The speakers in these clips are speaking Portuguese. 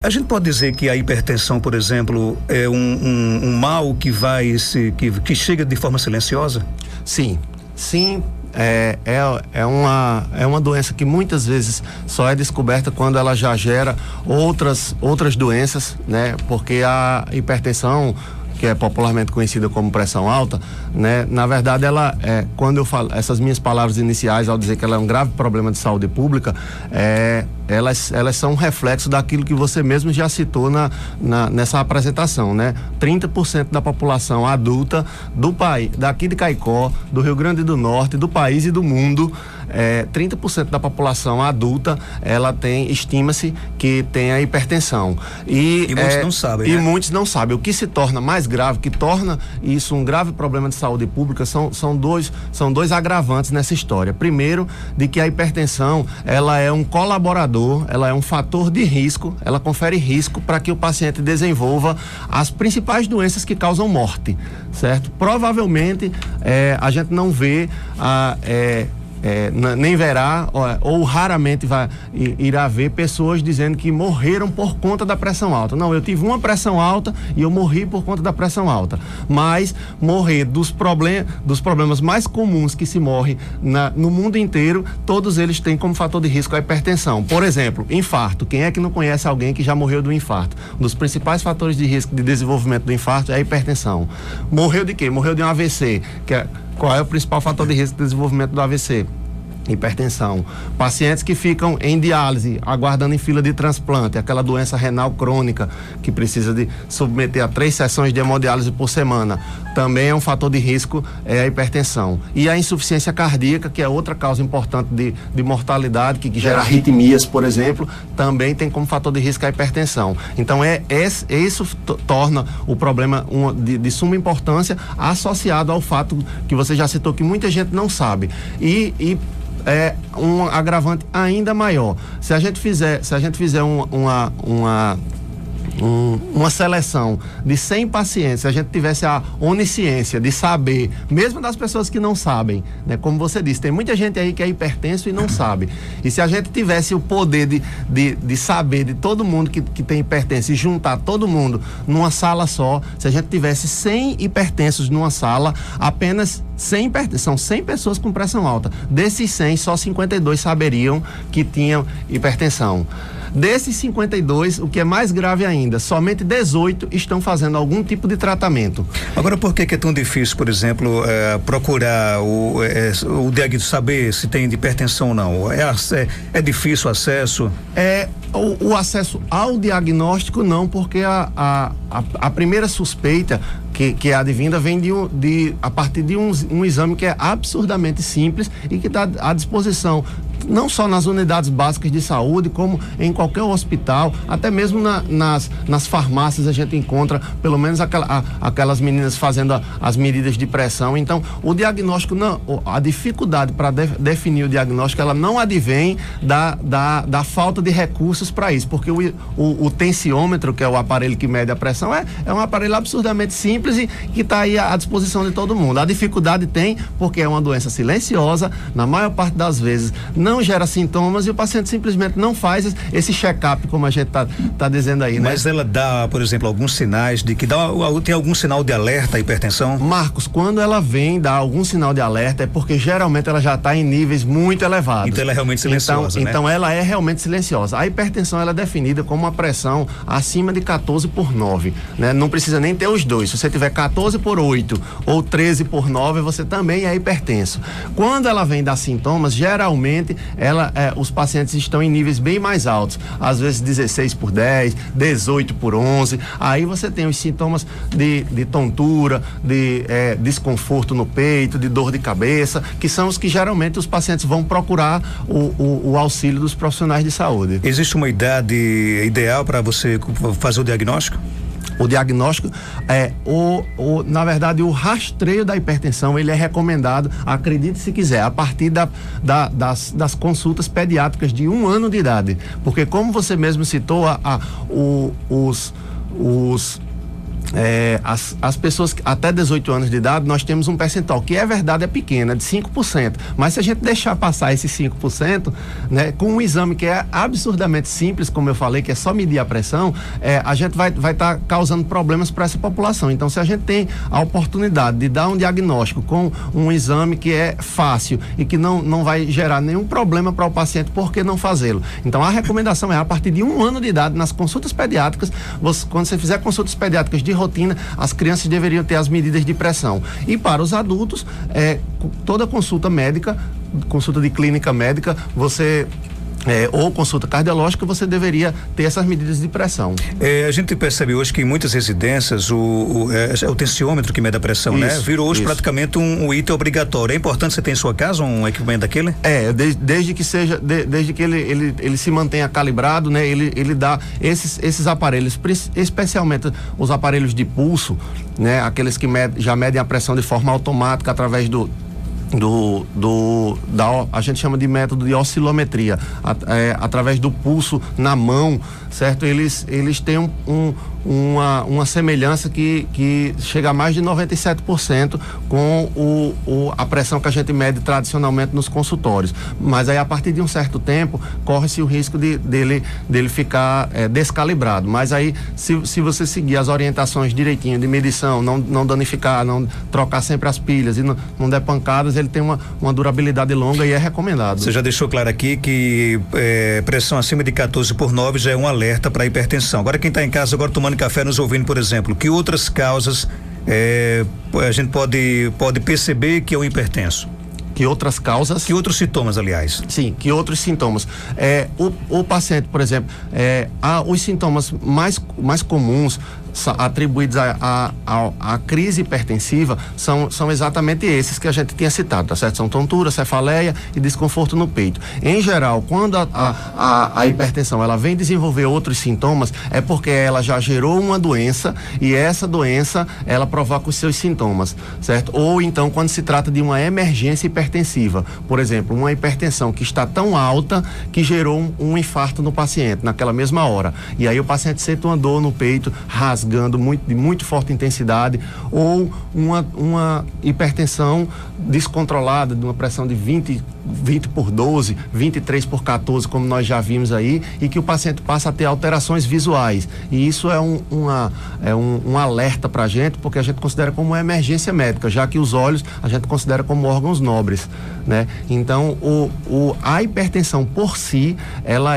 A gente pode dizer que a hipertensão, por exemplo, é um mal que que chega de forma silenciosa? Sim. É uma doença que muitas vezes só é descoberta quando ela já gera outras doenças, né? Porque a hipertensão, que é popularmente conhecida como pressão alta, né? Na verdade, ela quando eu falo essas minhas palavras iniciais ao dizer que ela é um grave problema de saúde pública, elas são um reflexo daquilo que você mesmo já citou nessa apresentação, né? 30% da população adulta do país, daqui de Caicó, do Rio Grande do Norte, do país e do mundo, 30% da população adulta, estima-se que tem a hipertensão. E muitos não sabem, E né? muitos não sabem. O que se torna mais grave, que torna isso um grave problema de saúde pública, são dois agravantes nessa história. Primeiro, de que a hipertensão, ela é um colaborador, ela é um fator de risco, ela confere risco para que o paciente desenvolva as principais doenças que causam morte, certo? Provavelmente, a gente não vê nem verá ou raramente irá ver pessoas dizendo que morreram por conta da pressão alta. Não, eu tive uma pressão alta e eu morri por conta da pressão alta. Mas morrer dos problemas mais comuns que se morre no mundo inteiro, todos eles têm como fator de risco a hipertensão. Por exemplo, infarto. Quem é que não conhece alguém que já morreu do infarto? Um dos principais fatores de risco de desenvolvimento do infarto é a hipertensão. Morreu de quê? Morreu de um AVC, qual é o principal fator de risco de desenvolvimento do AVC? Hipertensão. Pacientes que ficam em diálise, aguardando em fila de transplante, aquela doença renal crônica que precisa de submeter a 3 sessões de hemodiálise por semana, também é um fator de risco, a hipertensão. E a insuficiência cardíaca, que é outra causa importante de mortalidade, que gera arritmias, por exemplo, também tem como fator de risco a hipertensão. Então, isso torna o problema de suma importância, associado ao fato que você já citou, que muita gente não sabe. E é um agravante ainda maior. Se a gente fizer uma seleção de 100 pacientes, se a gente tivesse a onisciência de saber, mesmo das pessoas que não sabem, né? Como você disse, tem muita gente aí que é hipertenso e não sabe. E se a gente tivesse o poder de saber de todo mundo que tem hipertensão e juntar todo mundo numa sala só, se a gente tivesse 100 hipertensos numa sala, apenas 100 são 100 pessoas com pressão alta. Desses 100, só 52 saberiam que tinham hipertensão. Desses 52, o que é mais grave ainda, somente 18 estão fazendo algum tipo de tratamento. Agora, por que é tão difícil, por exemplo, procurar o diagnóstico, saber se tem hipertensão ou não? É difícil o acesso? O acesso ao diagnóstico não, porque a primeira suspeita que é advinda vem a partir de um exame que é absurdamente simples e que está à disposição não só nas unidades básicas de saúde, como em qualquer hospital, até mesmo nas farmácias a gente encontra pelo menos aquelas meninas fazendo as medidas de pressão. Então, o diagnóstico, a dificuldade para definir o diagnóstico, ela não advém da falta de recursos para isso, porque o tensiômetro, que é o aparelho que mede a pressão, é um aparelho absurdamente simples e que está aí à disposição de todo mundo. A dificuldade tem porque é uma doença silenciosa, na maior parte das vezes não gera sintomas e o paciente simplesmente não faz esse check-up, como a gente tá dizendo aí, né? Mas ela dá, por exemplo, alguns sinais de que tem algum sinal de alerta à hipertensão? Marcos, quando ela vem dar algum sinal de alerta é porque geralmente ela já está em níveis muito elevados. Então ela é realmente silenciosa, né? Então ela é realmente silenciosa. A hipertensão ela é definida como uma pressão acima de 14/9, né? Não precisa nem ter os dois. Se você tiver 14/8 ou 13/9, você também é hipertenso. Quando ela vem dar sintomas, geralmente os pacientes estão em níveis bem mais altos, às vezes 16/10, 18/11. Aí você tem os sintomas de tontura, de desconforto no peito, de dor de cabeça, que são os que geralmente os pacientes vão procurar o auxílio dos profissionais de saúde. Existe uma idade ideal para você fazer o diagnóstico? O diagnóstico na verdade, o rastreio da hipertensão, ele é recomendado, acredite se quiser, a partir das consultas pediátricas de 1 ano de idade, porque como você mesmo citou, As pessoas até 18 anos de idade, nós temos um percentual que é verdade, é pequeno, é de 5%, mas se a gente deixar passar esses 5%, né, com um exame que é absurdamente simples, como eu falei, que é só medir a pressão, a gente vai estar causando problemas para essa população. Então, se a gente tem a oportunidade de dar um diagnóstico com um exame que é fácil e que não vai gerar nenhum problema para o paciente, por que não fazê-lo? Então, a recomendação é, a partir de 1 ano de idade, nas consultas pediátricas, quando você fizer consultas pediátricas de rotina, as crianças deveriam ter as medidas de pressão. E para os adultos, toda consulta médica, consulta de clínica médica, ou consulta cardiológica, você deveria ter essas medidas de pressão. A gente percebe hoje que em muitas residências o tensiômetro que mede a pressão, né? Virou hoje praticamente um item obrigatório. É importante você ter em sua casa um equipamento daquele? Desde que ele se mantenha calibrado, né? Ele dá esses aparelhos, especialmente os aparelhos de pulso, né? Aqueles que já medem a pressão de forma automática através a gente chama de método de oscilometria, através do pulso na mão, certo? Eles têm uma semelhança que chega a mais de 97% com a pressão que a gente mede tradicionalmente nos consultórios. Mas aí, a partir de um certo tempo, corre-se o risco dele ficar descalibrado. Mas aí, se você seguir as orientações direitinho de medição, não danificar, não trocar sempre as pilhas e não der pancadas, ele tem uma durabilidade longa e é recomendado. Você já deixou claro aqui que pressão acima de 14/9 já é um alerta para hipertensão. Agora, quem está em casa agora tomando café, nos ouvindo, por exemplo, que outras causas a gente pode perceber que é um hipertenso? Que outras causas? Que outros sintomas, aliás? Sim, que outros sintomas. O paciente, por exemplo, os sintomas mais comuns atribuídos à crise hipertensiva são exatamente esses que a gente tinha citado, tá certo? São tontura, cefaleia e desconforto no peito. Em geral, quando a hipertensão ela vem desenvolver outros sintomas, é porque ela já gerou uma doença e essa doença ela provoca os seus sintomas, certo? Ou então, quando se trata de uma emergência hipertensiva, por exemplo, uma hipertensão que está tão alta que gerou um infarto no paciente naquela mesma hora. E aí o paciente sente uma dor no peito, rasgando de muito forte intensidade, ou uma hipertensão descontrolada, de uma pressão de 20/12, 23/14, como nós já vimos aí, e que o paciente passa a ter alterações visuais. E isso é um alerta para a gente, porque a gente considera como uma emergência médica, já que os olhos a gente considera como órgãos nobres, né? Então, a hipertensão por si, ela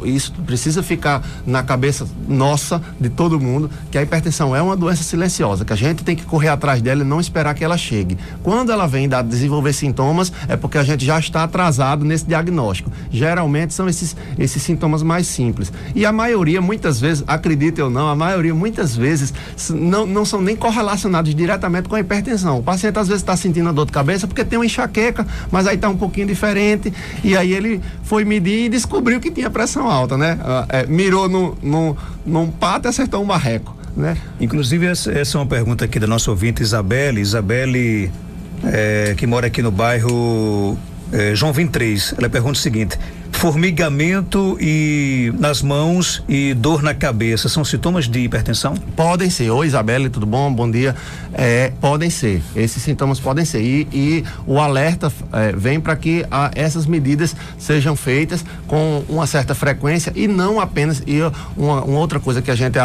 isso precisa ficar na cabeça nossa, de todo mundo, que a hipertensão é uma doença silenciosa, que a gente tem que correr atrás dela e não esperar que ela chegue. Quando ela vem desenvolver sintomas, é porque a gente já está atrasado nesse diagnóstico. Geralmente são esses sintomas mais simples. E a maioria, muitas vezes, acredite ou não, muitas vezes não são nem correlacionados diretamente com a hipertensão. O paciente às vezes está sentindo dor de cabeça porque tem uma enxaqueca, mas aí está um pouquinho diferente, e aí ele foi medir e descobriu que tinha pressão alta, né? Mirou num pato e acertou um marreco, né? Inclusive, essa é uma pergunta aqui da nossa ouvinte Isabelle, que mora aqui no bairro João 23. Ela pergunta o seguinte: formigamento nas mãos e dor na cabeça são sintomas de hipertensão? Podem ser. Oi, Isabelle, tudo bom? Bom dia. Podem ser. Esses sintomas podem ser. E o alerta vem para que essas medidas sejam feitas com uma certa frequência e não apenas. E uma outra coisa que a gente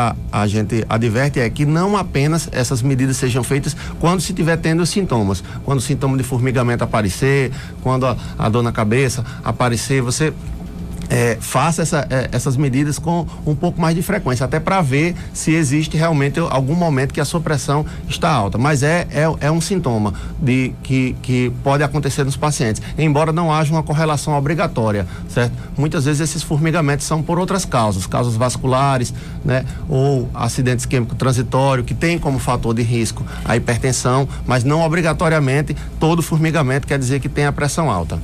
adverte é que não apenas essas medidas sejam feitas quando se estiver tendo sintomas. Quando o sintoma de formigamento aparecer, quando a dor na cabeça aparecer, você faça essas medidas com um pouco mais de frequência, até para ver se existe realmente algum momento que a sua pressão está alta. Mas é um sintoma que pode acontecer nos pacientes, embora não haja uma correlação obrigatória, certo? Muitas vezes esses formigamentos são por outras causas vasculares, né? Ou acidente isquêmico transitório, que tem como fator de risco a hipertensão, mas não obrigatoriamente todo formigamento quer dizer que tem a pressão alta.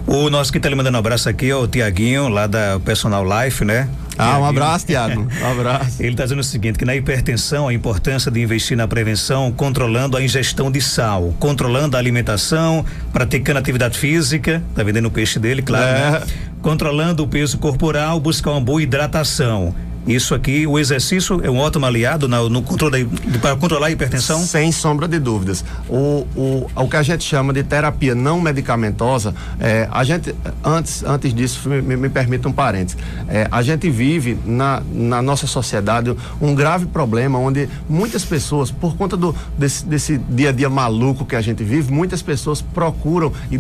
O nosso que está lhe mandando um abraço aqui é o Tiaguinho, lá da Personal Life, né? Um abraço, Tiago. Um abraço. Ele está dizendo o seguinte, que na hipertensão a importância de investir na prevenção, controlando a ingestão de sal, controlando a alimentação, praticando atividade física, tá vendendo o peixe dele, claro, né? Controlando o peso corporal, buscar uma boa hidratação. Isso aqui, o exercício é um ótimo aliado no controle para controlar a hipertensão? Sem sombra de dúvidas. O que a gente chama de terapia não medicamentosa, a gente, antes disso, me permita um parênteses, a gente vive na nossa sociedade um grave problema onde muitas pessoas, por conta desse dia a dia maluco que a gente vive, muitas pessoas procuram e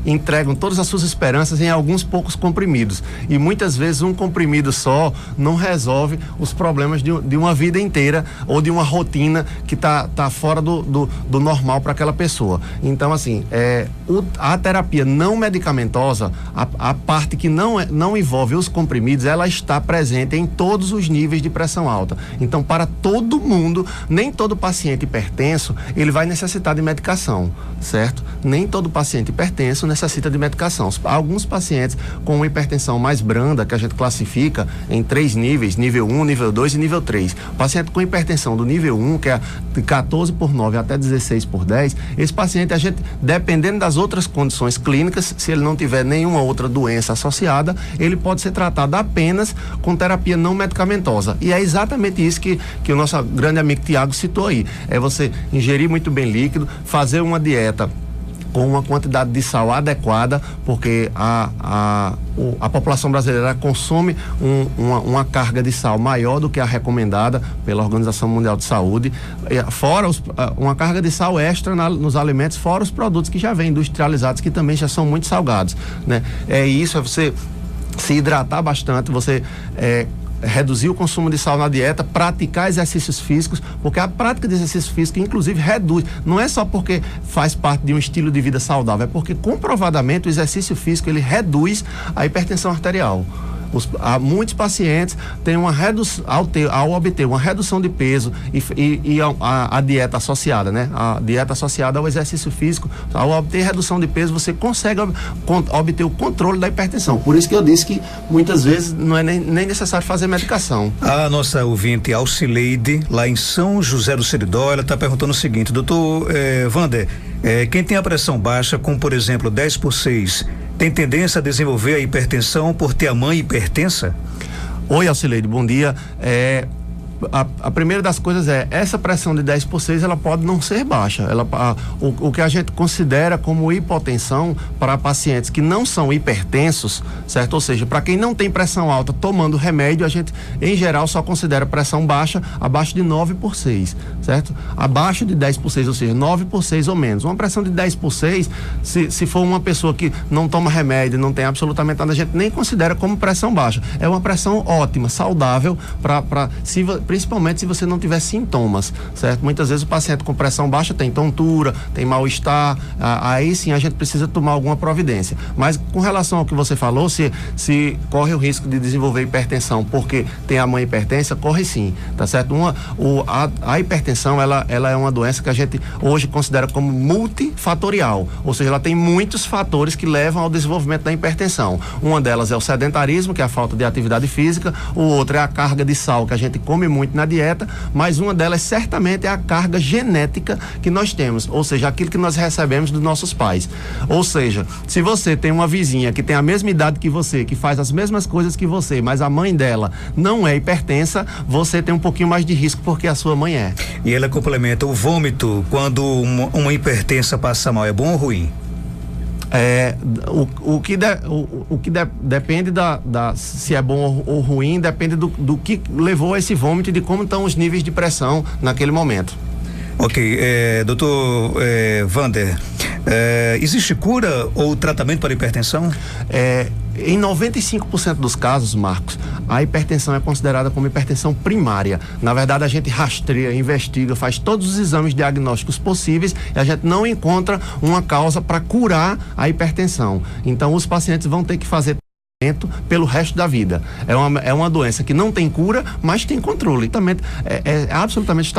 entregam todas as suas esperanças em alguns poucos comprimidos. E muitas vezes um comprimido só não resolve os problemas de uma vida inteira ou de uma rotina que tá fora do normal para aquela pessoa. Então, assim, a terapia não medicamentosa, a parte que não envolve os comprimidos, ela está presente em todos os níveis de pressão alta. Então, para todo mundo, nem todo paciente hipertenso, ele vai necessitar de medicação, certo? Nem todo paciente hipertenso necessita de medicação. Alguns pacientes com uma hipertensão mais branda, que a gente classifica em 3 níveis, nível 1, nível 2 e nível 3. O paciente com hipertensão do nível 1, que é de 14/9 até 16/10, esse paciente, a gente, dependendo das outras condições clínicas, se ele não tiver nenhuma outra doença associada, ele pode ser tratado apenas com terapia não medicamentosa. E é exatamente isso que o nosso grande amigo Tiago citou aí. É você ingerir muito bem líquido, fazer uma dieta com uma quantidade de sal adequada, porque a população brasileira consome uma carga de sal maior do que a recomendada pela Organização Mundial de Saúde, fora uma carga de sal extra nos alimentos, fora os produtos que já vêm industrializados, que também já são muito salgados, né? É você se hidratar bastante, você reduzir o consumo de sal na dieta, praticar exercícios físicos, porque a prática de exercício físico, inclusive, reduz. Não é só porque faz parte de um estilo de vida saudável, é porque comprovadamente o exercício físico ele reduz a hipertensão arterial. Muitos pacientes têm uma redução, ao obter uma redução de peso e a dieta associada, né? A dieta associada ao exercício físico, ao obter redução de peso, você consegue obter o controle da hipertensão. Por isso que eu disse que muitas vezes não é nem necessário fazer medicação. A nossa ouvinte Alcileide, lá em São José do Seridó, ela está perguntando o seguinte: doutor Vander, quem tem a pressão baixa, como por exemplo 10/6, tem tendência a desenvolver a hipertensão por ter a mãe hipertensa? Oi, Alcileide, bom dia. A primeira das coisas essa pressão de 10/6 ela pode não ser baixa. O que a gente considera como hipotensão para pacientes que não são hipertensos, certo? Ou seja, para quem não tem pressão alta tomando remédio, a gente em geral só considera pressão baixa abaixo de 9/6, certo? Abaixo de 10/6, ou seja, 9/6 ou menos. Uma pressão de 10/6, se for uma pessoa que não toma remédio, não tem absolutamente nada, a gente nem considera como pressão baixa. É uma pressão ótima, saudável, principalmente se você não tiver sintomas, certo? Muitas vezes o paciente com pressão baixa tem tontura, tem mal-estar, aí sim a gente precisa tomar alguma providência. Mas com relação ao que você falou, se corre o risco de desenvolver hipertensão porque tem a mãe hipertensa, corre sim, tá certo? A hipertensão, ela é uma doença que a gente hoje considera como multifatorial, ou seja, ela tem muitos fatores que levam ao desenvolvimento da hipertensão. Uma delas é o sedentarismo, que é a falta de atividade física, o outro é a carga de sal, que a gente come muito na dieta, mas uma delas certamente é a carga genética que nós temos, ou seja, aquilo que nós recebemos dos nossos pais. Ou seja, se você tem uma vizinha que tem a mesma idade que você, que faz as mesmas coisas que você, mas a mãe dela não é hipertensa, você tem um pouquinho mais de risco porque a sua mãe é. E ela complementa: o vômito, quando uma hipertensa passa mal, é bom ou ruim? O que depende se é bom ou ruim, depende do que levou a esse vômito e de como estão os níveis de pressão naquele momento. Ok, doutor Vander, existe cura ou tratamento para hipertensão? Em 95% dos casos, Marcos, a hipertensão é considerada como hipertensão primária. Na verdade, a gente rastreia, investiga, faz todos os exames diagnósticos possíveis e a gente não encontra uma causa para curar a hipertensão. Então, os pacientes vão ter que fazer pelo resto da vida. É uma doença que não tem cura, mas tem controle. Também é absolutamente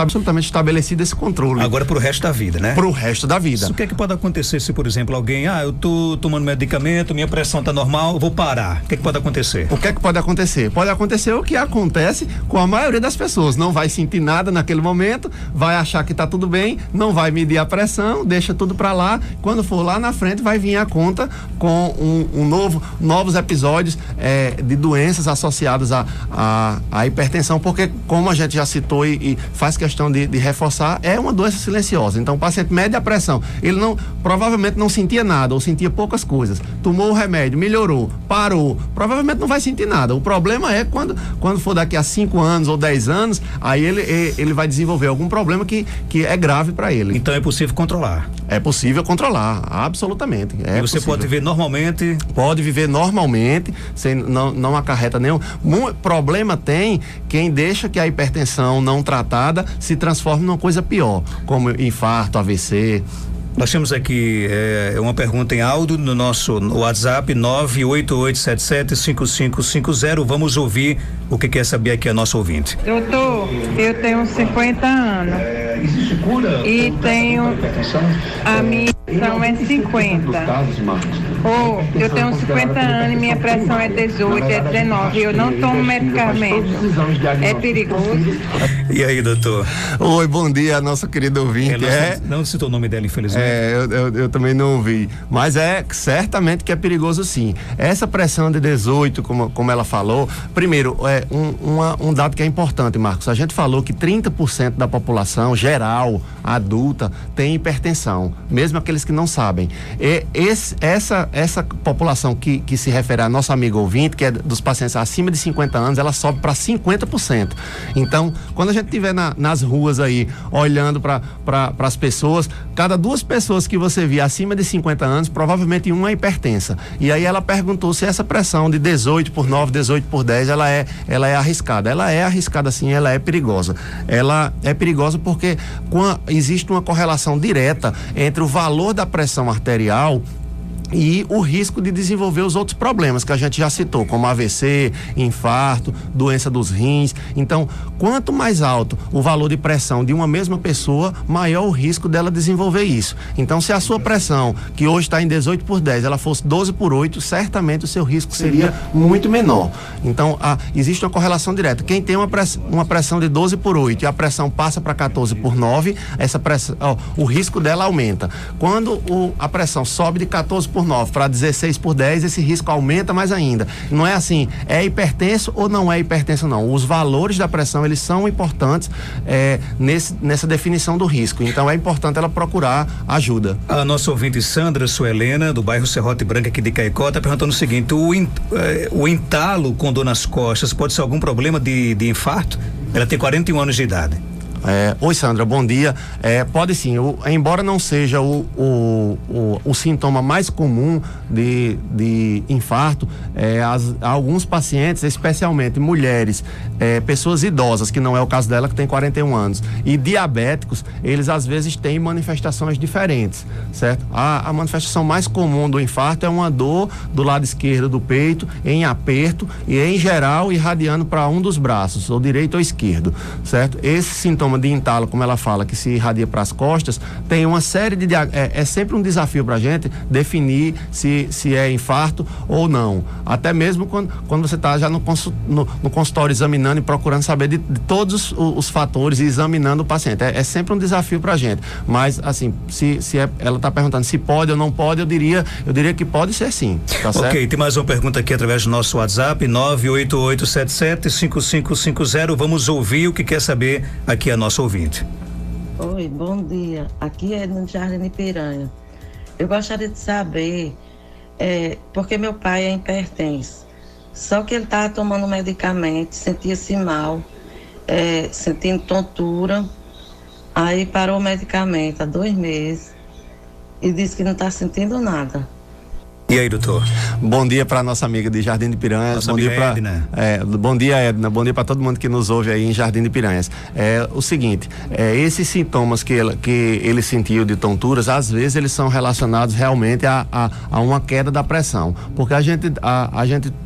estabelecido esse controle. Agora pro resto da vida, né? Pro resto da vida. Isso, o que é que pode acontecer se, por exemplo, alguém, eu tô tomando medicamento, minha pressão tá normal, vou parar. O que é que pode acontecer? O que é que pode acontecer? Pode acontecer o que acontece com a maioria das pessoas. Não vai sentir nada naquele momento, vai achar que tá tudo bem, não vai medir a pressão, deixa tudo pra lá. Quando for lá na frente, vai vir a conta com novos episódios episódios de doenças associadas à hipertensão, porque, como a gente já citou e faz questão de reforçar, é uma doença silenciosa. Então, o paciente mede a pressão, ele provavelmente não sentia nada, ou sentia poucas coisas, tomou o remédio, melhorou, parou, provavelmente não vai sentir nada. O problema é quando for daqui a 5 anos ou 10 anos, aí ele vai desenvolver algum problema que é grave para ele. Então é possível controlar? É possível controlar, absolutamente. E você pode viver normalmente? Pode viver normalmente, não acarreta nenhum. Problema tem quem deixa que a hipertensão não tratada se transforme numa coisa pior, como infarto, AVC. Nós temos aqui uma pergunta em áudio no nosso WhatsApp 988775550. Vamos ouvir o que quer saber aqui a nossa ouvinte. Doutor, eu tenho 50 anos e tenho a minha pressão é 50. Eu tenho 50 anos e minha pressão é 18, é 19. Eu não tomo medicamento. É perigoso? E aí, doutor? Oi, bom dia, nossa querida ouvinte. Não citou o nome dela, infelizmente. Eu também não ouvi. Mas certamente que é perigoso, sim. Essa pressão de 18, como ela falou, primeiro, um dado que é importante, Marcos. A gente falou que 30% da população geral, adulta, tem hipertensão, mesmo aqueles que não sabem. Essa população que se refere à nossa amiga ouvinte, que é dos pacientes acima de 50 anos, ela sobe para 50%. Então, quando a gente estiver nas ruas aí, olhando para as pessoas, cada 2 pessoas que você vê acima de 50 anos, provavelmente uma é hipertensa. E aí ela perguntou se essa pressão de 18/9, 18/10, ela é arriscada. Ela é arriscada sim, ela é perigosa. Ela é perigosa porque existe uma correlação direta entre o valor da pressão arterial e o risco de desenvolver os outros problemas que a gente já citou, como AVC, infarto, doença dos rins. Então, quanto mais alto o valor de pressão de uma mesma pessoa, maior o risco dela desenvolver isso. Então, se a sua pressão, que hoje está em 18/10, ela fosse 12/8, certamente o seu risco seria muito menor. Então, existe uma correlação direta. Quem tem uma pressão de 12/8 e a pressão passa para 14/9, o risco dela aumenta. Quando a pressão sobe de 14/9 para 16/10, esse risco aumenta mais ainda. Não é assim, é hipertenso ou não é hipertenso, não. Os valores da pressão, eles são importantes nessa definição do risco. Então é importante ela procurar ajuda. A nossa ouvinte Sandra Suelena, do bairro Serrote Branca, aqui de Caicó, está perguntando o seguinte: o entalo com dor nas costas pode ser algum problema de infarto? Ela tem 41 anos de idade. Oi, Sandra, bom dia. Pode sim, embora não seja o sintoma mais comum de infarto, alguns pacientes, especialmente mulheres, pessoas idosas, que não é o caso dela, que tem 41 anos, e diabéticos, eles às vezes têm manifestações diferentes, certo? A manifestação mais comum do infarto é uma dor do lado esquerdo do peito, em aperto e, em geral, irradiando para um dos braços, ou direito ou esquerdo, certo? Esse sintoma de entalo, como ela fala, que se irradia para as costas, tem uma série de é sempre um desafio para a gente definir se é infarto ou não, até mesmo quando você está já no consultório examinando e procurando saber de todos os fatores e examinando o paciente, é sempre um desafio para a gente, mas assim, ela está perguntando se pode ou não pode, eu diria que pode ser sim, tá certo? Ok, tem mais uma pergunta aqui através do nosso WhatsApp 988775550. Vamos ouvir o que quer saber aqui a nossa ouvinte. Oi, bom dia. Aqui é no Jardim de Piranha. Eu gostaria de saber, porque meu pai é hipertenso, só que ele estava tomando medicamento, sentia-se mal, sentindo tontura, aí parou o medicamento há 2 meses e disse que não está sentindo nada. E aí, doutor? Bom dia para nossa amiga de Jardim de Piranhas. Bom dia para Edna. Bom dia, Edna. Bom dia para todo mundo que nos ouve aí em Jardim de Piranhas. O seguinte, esses sintomas que ele sentiu de tonturas, às vezes eles são relacionados realmente a uma queda da pressão, porque a gente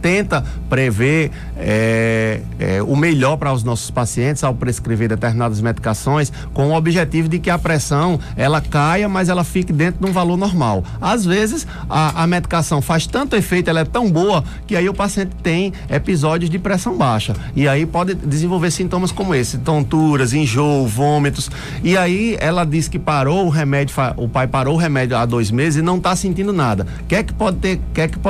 tenta prever o melhor para os nossos pacientes ao prescrever determinadas medicações, com o objetivo de que a pressão ela caia, mas ela fique dentro de um valor normal. Às vezes a medicação medicação faz tanto efeito, ela é tão boa, que aí o paciente tem episódios de pressão baixa. E aí pode desenvolver sintomas como esse, tonturas, enjoo, vômitos. E aí ela diz que parou o remédio, o pai parou o remédio há 2 meses e não está sentindo nada. O que é que pode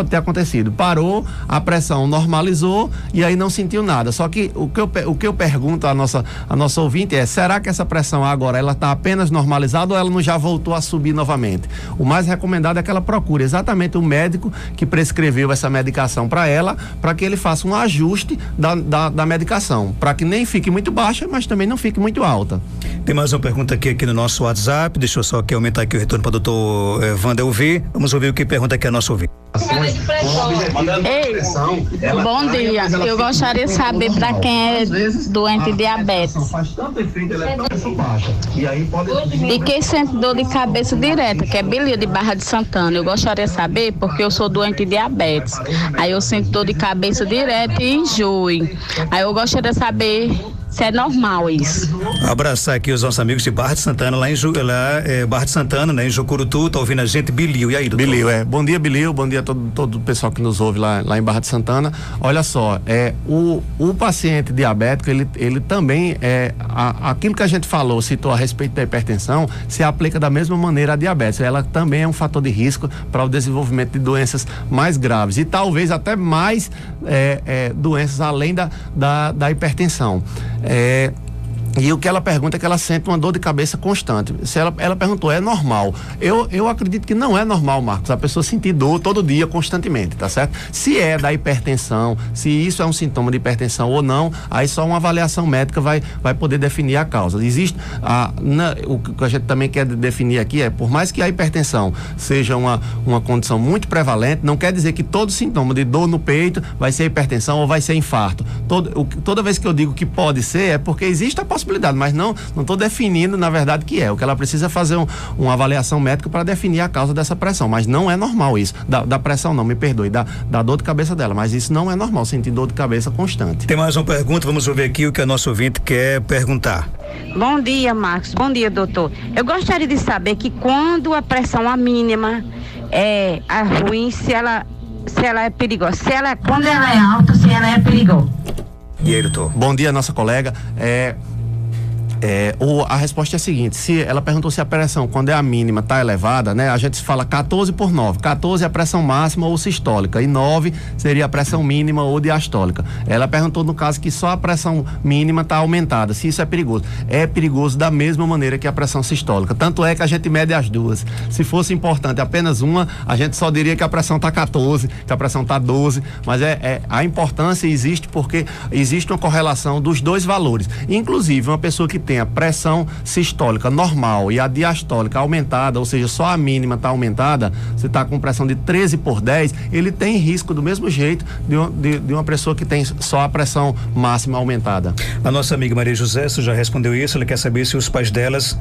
ter acontecido? Parou, a pressão normalizou e aí não sentiu nada. Só que o que eu pergunto à nossa ouvinte é: será que essa pressão agora ela está apenas normalizada ou ela não já voltou a subir novamente? O mais recomendado é que ela procure exatamente o médico que prescreveu essa medicação para ela, para que ele faça um ajuste da medicação, para que nem fique muito baixa, mas também não fique muito alta. Tem mais uma pergunta aqui no nosso WhatsApp. Deixa eu só aqui aumentar aqui o retorno para o doutor Wander ouvir. Vamos ouvir o que pergunta aqui a nossa ouvinte. Ei, bom dia. Eu gostaria de saber para quem é doente de diabetes e quem sente dor de cabeça direta, que é Bilia de Barra de Santana. Eu gostaria de saber porque eu sou doente de diabetes. Aí eu sinto dor de cabeça direta e enjoo. Aí eu gostaria de saber se é normal isso. Abraçar aqui os nossos amigos de Barra de Santana, Barra de Santana, né, em Jucurutu, tá ouvindo a gente, Bilio. E aí, doutor? Bilio, Bom dia, Bilio. Bom dia a todo o pessoal que nos ouve lá em Barra de Santana. Olha só, o paciente diabético, ele também aquilo que a gente citou a respeito da hipertensão, se aplica da mesma maneira à diabetes. Ela também é um fator de risco para o desenvolvimento de doenças mais graves e talvez até mais doenças além da hipertensão. E o que ela pergunta é que ela sente uma dor de cabeça constante. Se ela perguntou, é normal? Eu acredito que não é normal, Marcos, a pessoa sentir dor todo dia, constantemente, tá certo? Se é da hipertensão, se isso é um sintoma de hipertensão ou não, aí só uma avaliação médica vai poder definir a causa. Existe, o que a gente também quer definir aqui é, por mais que a hipertensão seja uma condição muito prevalente, não quer dizer que todo sintoma de dor no peito vai ser hipertensão ou vai ser infarto. Toda vez que eu digo que pode ser, é porque existe a possibilidade, mas não estou definindo, na verdade, que é. O que ela precisa é fazer uma avaliação médica para definir a causa dessa pressão, mas não é normal isso. Da pressão não, me perdoe, da dor de cabeça dela, mas isso não é normal, sentir dor de cabeça constante. Tem mais uma pergunta, vamos ouvir aqui o que a nossa ouvinte quer perguntar. Bom dia, Marcos. Bom dia, doutor. Eu gostaria de saber que quando a pressão a mínima é ruim, se ela é perigosa. Quando ela é alta, se ela é perigosa. E aí, doutor? Bom dia, nossa colega. A resposta é a seguinte: se ela perguntou se a pressão, quando é a mínima, está elevada, né? A gente fala 14/9. 14 é a pressão máxima ou sistólica e 9 seria a pressão mínima ou diastólica. Ela perguntou no caso que só a pressão mínima está aumentada, se isso é perigoso. É perigoso da mesma maneira que a pressão sistólica. Tanto é que a gente mede as duas. Se fosse importante apenas uma, a gente só diria que a pressão está 14, que a pressão está 12, mas a importância existe porque existe uma correlação dos dois valores. Inclusive, uma pessoa que tem a pressão sistólica normal e a diastólica aumentada, ou seja, só a mínima está aumentada, você está com pressão de 13/10, ele tem risco do mesmo jeito de uma pessoa que tem só a pressão máxima aumentada. A nossa amiga Maria José, você já respondeu isso, ela quer saber se os pais delas,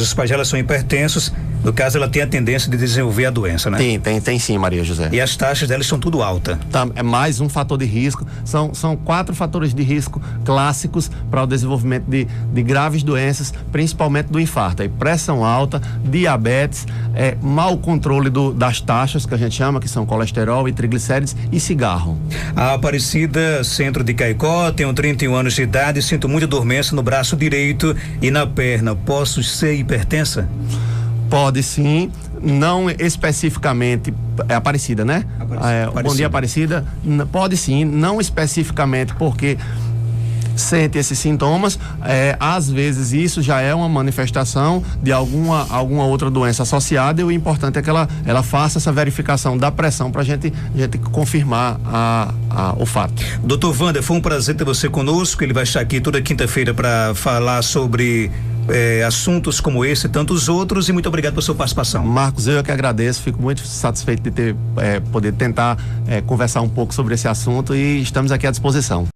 os pais delas são hipertensos, no caso ela tem a tendência de desenvolver a doença, né? Tem sim, Maria José. E as taxas delas são tudo alta. É mais um fator de risco, são 4 fatores de risco clássicos para o desenvolvimento de graves doenças, principalmente do infarto. Aí, pressão alta, diabetes, mau controle das taxas, que a gente chama, que são colesterol e triglicérides, e cigarro. A Aparecida, centro de Caicó, tenho 31 anos de idade, sinto muita dormência no braço direito e na perna. Posso ser hipertensa? Pode sim, não especificamente. É Aparecida, né? Aparecida. Bom dia, Aparecida. Pode sim, não especificamente porque sente esses sintomas, às vezes isso já é uma manifestação de alguma outra doença associada, e o importante é que ela faça essa verificação da pressão para a gente confirmar o fato. Doutor Wander, foi um prazer ter você conosco. Ele vai estar aqui toda quinta-feira para falar sobre assuntos como esse e tantos outros, e muito obrigado pela sua participação. Marcos, eu que agradeço, fico muito satisfeito de poder tentar conversar um pouco sobre esse assunto, e estamos aqui à disposição.